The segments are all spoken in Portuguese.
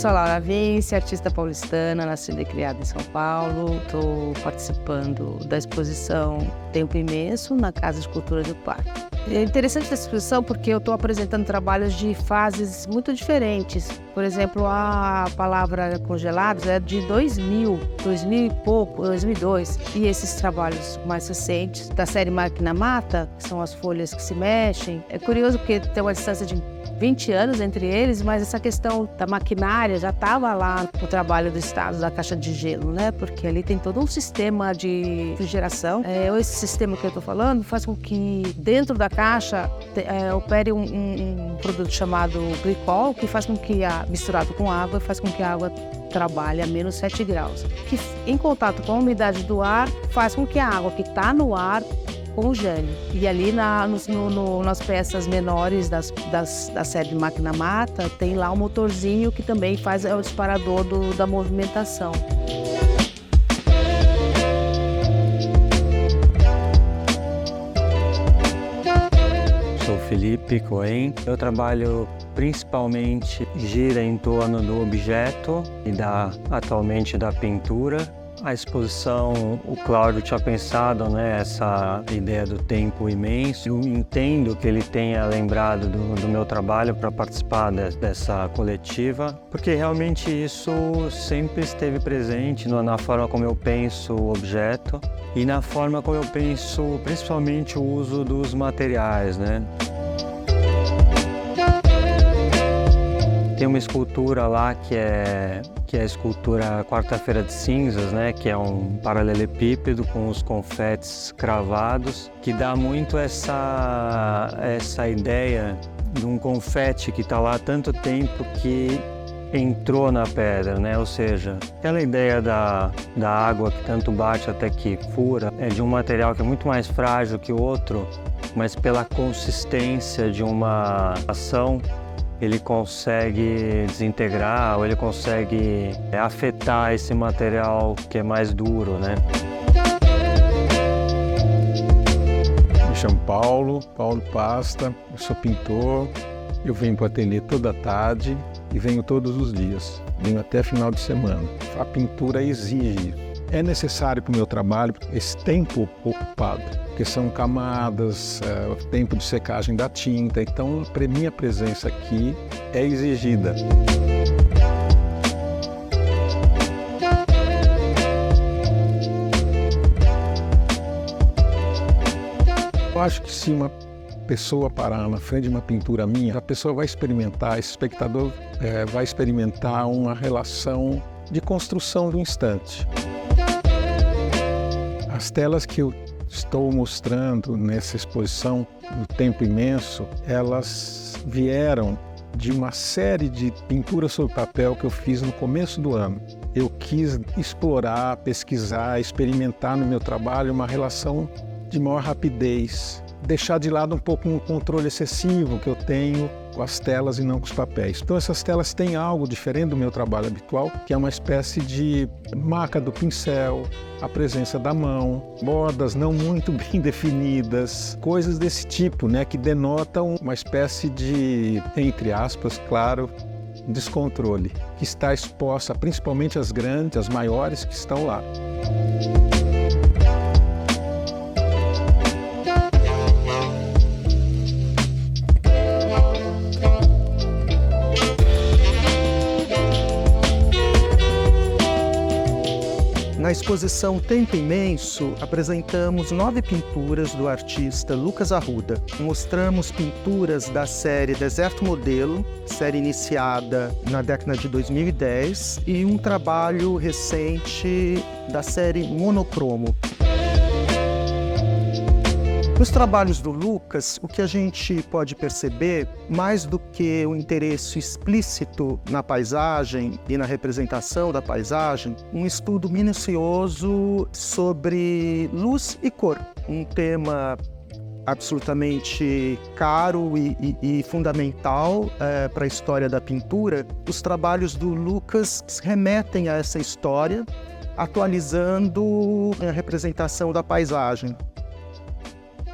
sou Laura Vince, artista paulistana, nascida e criada em São Paulo. Estou participando da exposição Tempo Imenso na Casa de Cultura do Parque. É interessante essa exposição porque eu estou apresentando trabalhos de fases muito diferentes. Por exemplo, a palavra Congelados é de 2000 e pouco, 2002. E esses trabalhos mais recentes, da série Máquina Mata, que são as folhas que se mexem, é curioso porque tem uma distância de 20 anos entre eles, mas essa questão da maquinária já estava lá no trabalho do Estado da caixa de gelo, né? Porque ali tem todo um sistema de refrigeração. Esse sistema que eu estou falando faz com que dentro da caixa opere um produto chamado glicol, que faz com que, misturado com água, faz com que a água trabalhe a menos 7 graus. Que em contato com a umidade do ar faz com que a água que está no ar congele. E ali nas peças menores da série Máquina Mata, tem lá um motorzinho que também é o disparador da movimentação. Sou Felipe Cohen. Eu trabalho principalmente, gira em torno do objeto e atualmente da pintura. A exposição, o Cláudio tinha pensado, essa ideia do tempo imenso. Eu entendo que ele tenha lembrado do meu trabalho para participar dessa coletiva, porque realmente isso sempre esteve presente na forma como eu penso o objeto e na forma como eu penso principalmente o uso dos materiais, Tem uma escultura lá que é a escultura Quarta-feira de Cinzas, que é um paralelepípedo com os confetes cravados, que dá muito essa ideia de um confete que está lá há tanto tempo que entrou na pedra, Ou seja, aquela ideia da água que tanto bate até que fura, é de um material que é muito mais frágil que o outro, mas pela consistência de uma ação, ele consegue desintegrar ou ele consegue afetar esse material que é mais duro, Me chamo Paulo Pasta, eu sou pintor, eu venho para o ateliê toda tarde e venho todos os dias, venho até final de semana. A pintura exige, é necessário para o meu trabalho esse tempo ocupado, porque são camadas, tempo de secagem da tinta, então minha presença aqui é exigida. Eu acho que se uma pessoa parar na frente de uma pintura minha, a pessoa vai experimentar, esse espectador vai experimentar uma relação de construção do instante. As telas que eu estou mostrando nessa exposição do Tempo Imenso, elas vieram de uma série de pinturas sobre papel que eu fiz no começo do ano. Eu quis explorar, pesquisar, experimentar no meu trabalho uma relação de maior rapidez, deixar de lado um pouco o controle excessivo que eu tenho com as telas e não com os papéis. Então essas telas têm algo diferente do meu trabalho habitual, que é uma espécie de marca do pincel, a presença da mão, bordas não muito bem definidas, coisas desse tipo, que denotam uma espécie de, entre aspas, claro, descontrole, que está exposta principalmente às grandes, às maiores que estão lá. Na exposição Tempo Imenso, apresentamos 9 pinturas do artista Lucas Arruda. Mostramos pinturas da série Deserto Modelo, série iniciada na década de 2010, e um trabalho recente da série Monocromo. Nos trabalhos do Lucas, o que a gente pode perceber, mais do que o interesse explícito na paisagem e na representação da paisagem, um estudo minucioso sobre luz e cor, um tema absolutamente caro e fundamental para a história da pintura. Os trabalhos do Lucas remetem a essa história, atualizando a representação da paisagem.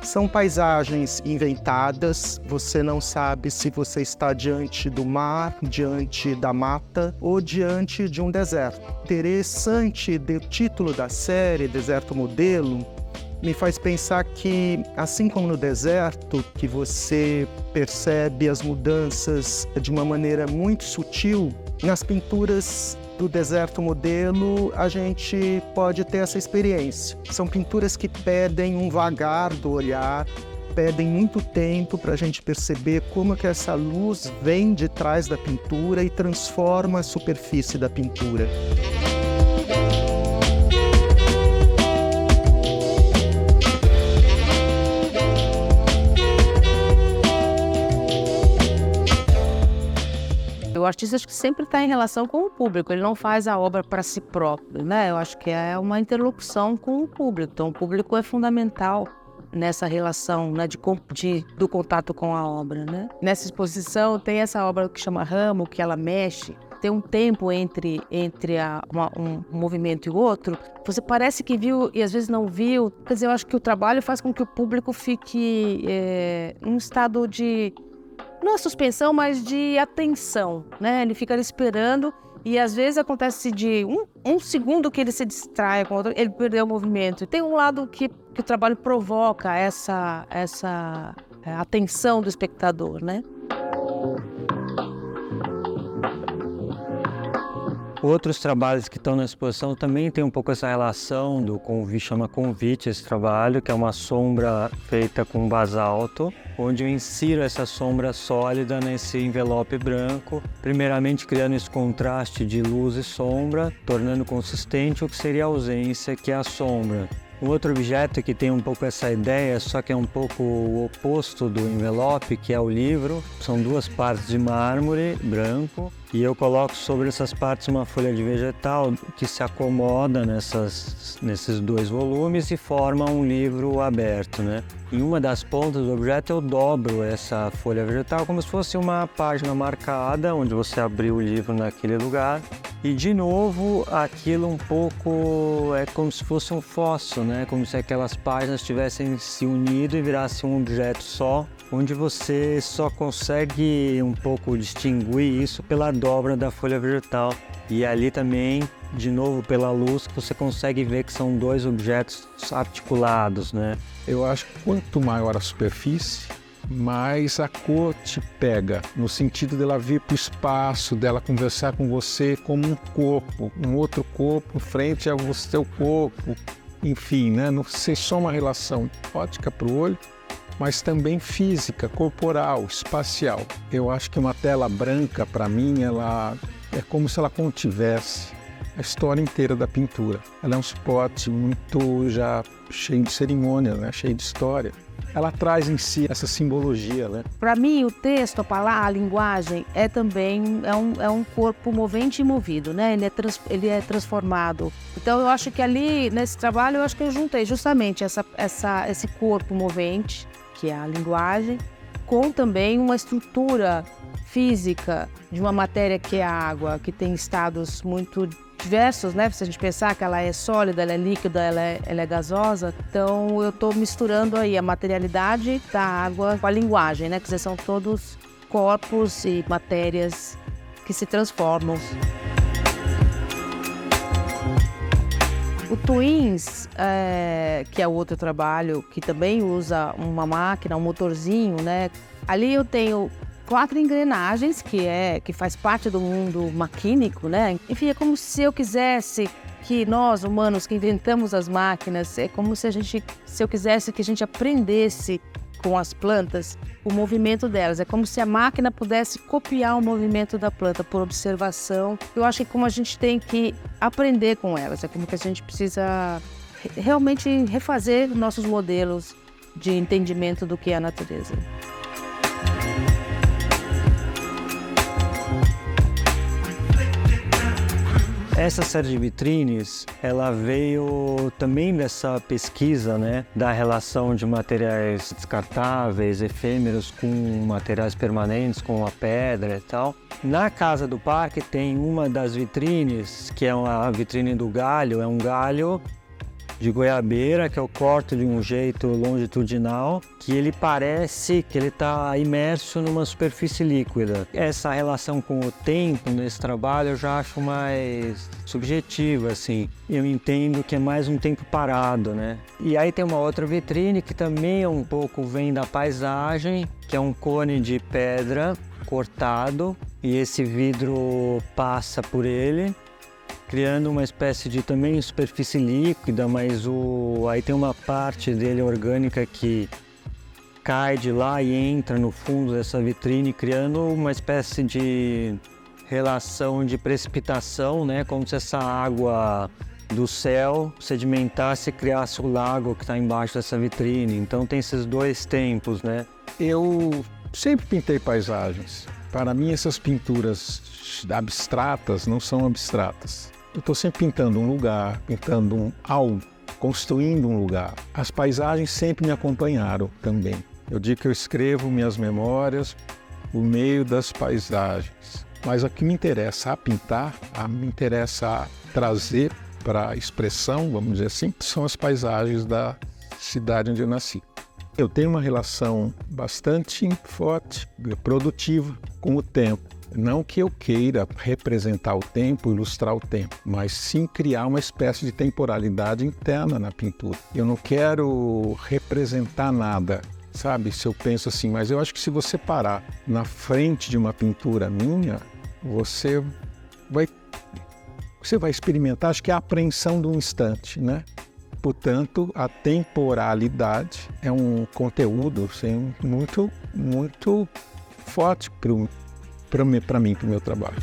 São paisagens inventadas, você não sabe se você está diante do mar, diante da mata ou diante de um deserto. Interessante do título da série, Deserto Modelo, me faz pensar que, assim como no deserto, que você percebe as mudanças de uma maneira muito sutil, nas pinturas do Deserto Modelo, a gente pode ter essa experiência. São pinturas que pedem um vagar do olhar, pedem muito tempo para a gente perceber como que essa luz vem de trás da pintura e transforma a superfície da pintura. O artista acho que sempre está em relação com o público, ele não faz a obra para si próprio, né? Eu acho que é uma interlocução com o público, então o público é fundamental nessa relação, né, do contato com a obra, né? Nessa exposição tem essa obra que chama Ramo, que ela mexe, tem um tempo entre um movimento e o outro, você parece que viu e às vezes não viu, quer dizer, eu acho que o trabalho faz com que o público fique em um estado de... não é suspensão, mas de atenção, né? Ele fica ali esperando e às vezes acontece de um segundo que ele se distrai com o outro, ele perdeu o movimento. E tem um lado que o trabalho provoca essa atenção do espectador, né? Outros trabalhos que estão na exposição também tem um pouco essa relação do convite, chama convite esse trabalho, que é uma sombra feita com basalto, onde eu insiro essa sombra sólida nesse envelope branco, primeiramente criando esse contraste de luz e sombra, tornando consistente o que seria a ausência, que é a sombra. Um outro objeto que tem um pouco essa ideia, só que é um pouco o oposto do envelope, que é o livro. São duas partes de mármore branco e eu coloco sobre essas partes uma folha de vegetal que se acomoda nesses dois volumes e forma um livro aberto, né? Em uma das pontas do objeto eu dobro essa folha vegetal como se fosse uma página marcada, onde você abriu o livro naquele lugar. E de novo, aquilo um pouco é como se fosse um fóssil, né? Como se aquelas páginas tivessem se unido e virassem um objeto só, onde você só consegue um pouco distinguir isso pela dobra da folha vegetal. E ali também, de novo, pela luz, que você consegue ver que são dois objetos articulados, né? Eu acho que quanto maior a superfície, mais a cor te pega, no sentido dela vir para o espaço, dela conversar com você como um corpo, um outro corpo frente ao seu corpo, enfim, né? Não sei só uma relação óptica para o olho, mas também física, corporal, espacial. Eu acho que uma tela branca, para mim, ela é como se ela contivesse a história inteira da pintura. Ela é um suporte muito já cheio de cerimônia, né? Cheio de história. Ela traz em si essa simbologia, né? Para mim, o texto, a palavra, a linguagem é também um corpo movente e movido, né? Ele é transformado. Então, eu acho que ali, nesse trabalho, eu acho que eu juntei justamente esse corpo movente, que é a linguagem, com também uma estrutura física de uma matéria que é a água, que tem estados muito diversos, né? Se a gente pensar que ela é sólida, ela é líquida, ela é gasosa. Então eu estou misturando aí a materialidade da água com a linguagem, né? Quer dizer, são todos corpos e matérias que se transformam. O Twins, que é o outro trabalho que também usa uma máquina, um motorzinho, né? Ali eu tenho 4 engrenagens, que faz parte do mundo maquínico, né? Enfim, é como se eu quisesse que nós, humanos, que inventamos as máquinas, é como se eu quisesse que a gente aprendesse com as plantas o movimento delas. É como se a máquina pudesse copiar o movimento da planta por observação. Eu acho que como a gente tem que aprender com elas, é como que a gente precisa realmente refazer nossos modelos de entendimento do que é a natureza. Essa série de vitrines, ela veio também dessa pesquisa, né, da relação de materiais descartáveis, efêmeros, com materiais permanentes, com a pedra e tal. Na Casa do Parque tem uma das vitrines, que é a vitrine do galho, é um galho de goiabeira, que eu corto de um jeito longitudinal, que ele parece que ele está imerso numa superfície líquida. Essa relação com o tempo nesse trabalho eu já acho mais subjetiva, assim. Eu entendo que é mais um tempo parado, né? E aí tem uma outra vitrine que também é um pouco vem da paisagem, que é um cone de pedra cortado, e esse vidro passa por ele, criando uma espécie de também superfície líquida, mas aí tem uma parte dele orgânica que cai de lá e entra no fundo dessa vitrine, criando uma espécie de relação de precipitação, né? Como se essa água do céu sedimentasse e criasse o lago que está embaixo dessa vitrine. Então tem esses dois tempos, né? Eu sempre pintei paisagens. Para mim, essas pinturas abstratas não são abstratas. Eu estou sempre pintando um lugar, pintando algo, construindo um lugar. As paisagens sempre me acompanharam também. Eu digo que eu escrevo minhas memórias por meio das paisagens. Mas o que me interessa a pintar, me interessa a trazer para a expressão, vamos dizer assim, são as paisagens da cidade onde eu nasci. Eu tenho uma relação bastante forte, produtiva com o tempo. Não que eu queira representar o tempo, ilustrar o tempo, mas sim criar uma espécie de temporalidade interna na pintura. Eu não quero representar nada, sabe? Se eu penso assim, mas eu acho que se você parar na frente de uma pintura minha, você vai experimentar, acho que é a apreensão de um instante, né? Portanto, a temporalidade é um conteúdo assim, muito, muito forte para mim, para o meu trabalho.